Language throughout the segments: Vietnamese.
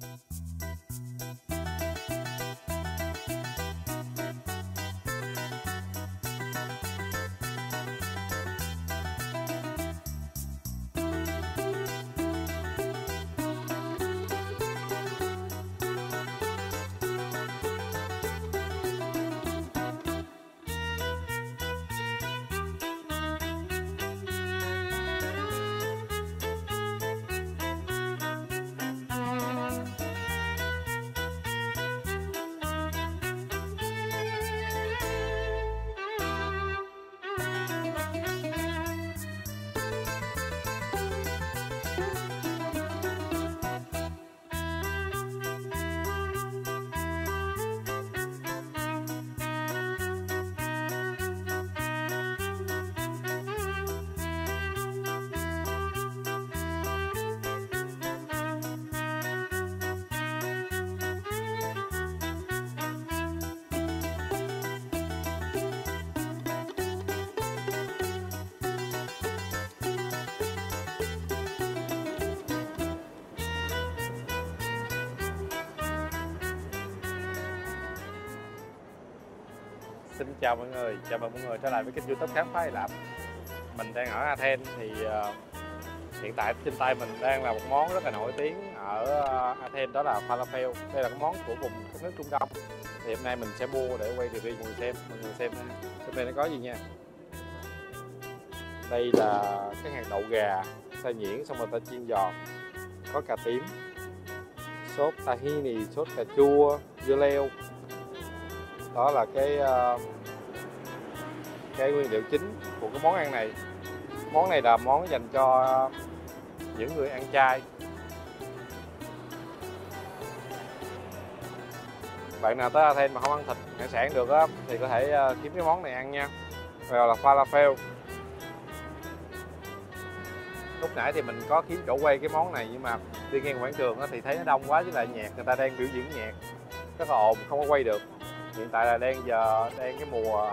Xin chào mọi người, chào mừng mọi người trở lại với kênh YouTube Khám phá Hy Lạp. Mình đang ở Athens thì hiện tại trên tay mình đang là một món rất là nổi tiếng ở Athens, đó là falafel. Đây là cái món của vùng các nước Trung Đông. Thì hôm nay mình sẽ mua để quay review mọi người xem trong đây nó có gì nha. Đây là cái hạt đậu gà xay nhuyễn xong rồi ta chiên giòn, có cà tím, sốt tahini, sốt cà chua, dưa leo. Đó là cái nguyên liệu chính của cái món ăn này. Món này là món dành cho những người ăn chay. Bạn nào tới Athens mà không ăn thịt hải sản được á thì có thể kiếm cái món này ăn nha. Rồi là falafel. Lúc nãy thì mình có kiếm chỗ quay cái món này, nhưng mà đi ngang quảng trường thì thấy nó đông quá, với lại nhạc người ta đang biểu diễn nhạc rất là ồn, không có quay được. Hiện tại là đang cái mùa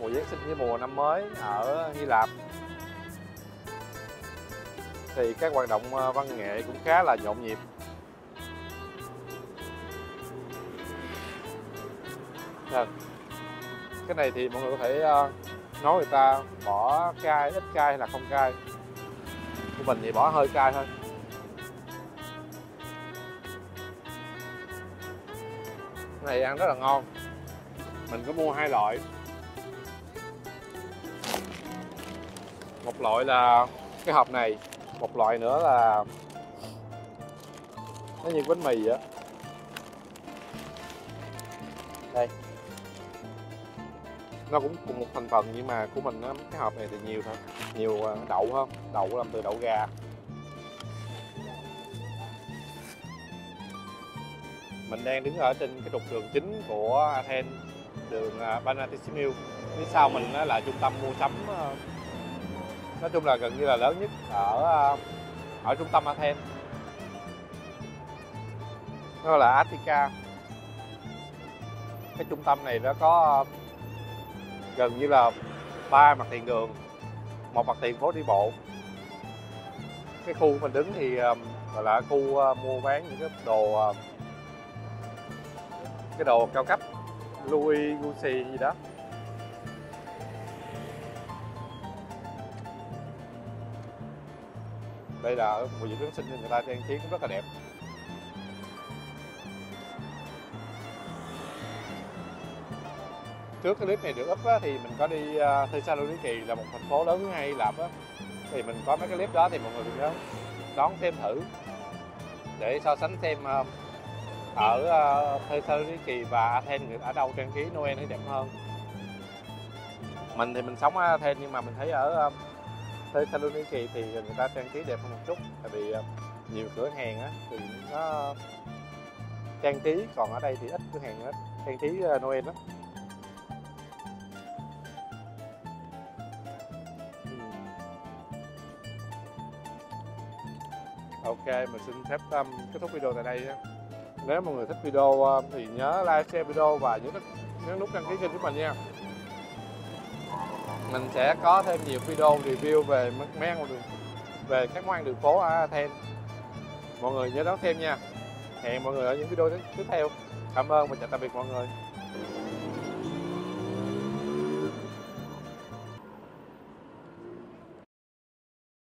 Giáng sinh với mùa năm mới ở Hy Lạp, thì các hoạt động văn nghệ cũng khá là nhộn nhịp. Cái này thì mọi người có thể nói người ta bỏ cay, ít cay hay là không cay. Của mình thì bỏ hơi cay thôi. Cái này ăn rất là ngon. Mình có mua hai loại. Một loại là cái hộp này, một loại nữa là nó như bánh mì á. Đây, nó cũng cùng một thành phần, nhưng mà của mình cái hộp này thì nhiều thôi, nhiều đậu hơn. Đậu làm từ đậu gà. Mình đang đứng ở trên cái trục đường chính của Athens, đường Panatissimiou. Phía sau mình là trung tâm mua sắm, nói chung là gần như là lớn nhất ở trung tâm Athens. Nó là Attica. Cái trung tâm này nó có gần như là 3 mặt tiền đường, một mặt tiền phố đi bộ. Cái khu mình đứng thì gọi là khu mua bán những cái đồ cao cấp, Louis Gucci gì đó. Đây là mùa dịp Giáng sinh nên người ta trang trí cũng rất là đẹp. Trước cái clip này được up á, thì mình có đi Thessaloniki, là một thành phố lớn thứ hai Hy Lạp á. Thì mình có mấy cái clip đó thì mọi người đừng nhớ đón xem thử để so sánh xem ở Thessaloniki và Athens ở đâu trang trí Noel nó đẹp hơn. Mình thì mình sống ở Athens, nhưng mà mình thấy ở Thessaloniki thì người ta trang trí đẹp hơn một chút, tại vì nhiều cửa hàng á thì nó trang trí, còn ở đây thì ít cửa hàng trang trí Noel đó. Ok, mình xin phép kết thúc video tại đây nhé. Nếu mọi người thích video thì nhớ like, share video và nhớ nút đăng ký kênh của mình nha. Mình sẽ có thêm nhiều video review về các món ăn đường phố ở Athens. Mọi người nhớ đón xem nha. Hẹn mọi người ở những video tiếp theo. Cảm ơn và chào tạm biệt mọi người.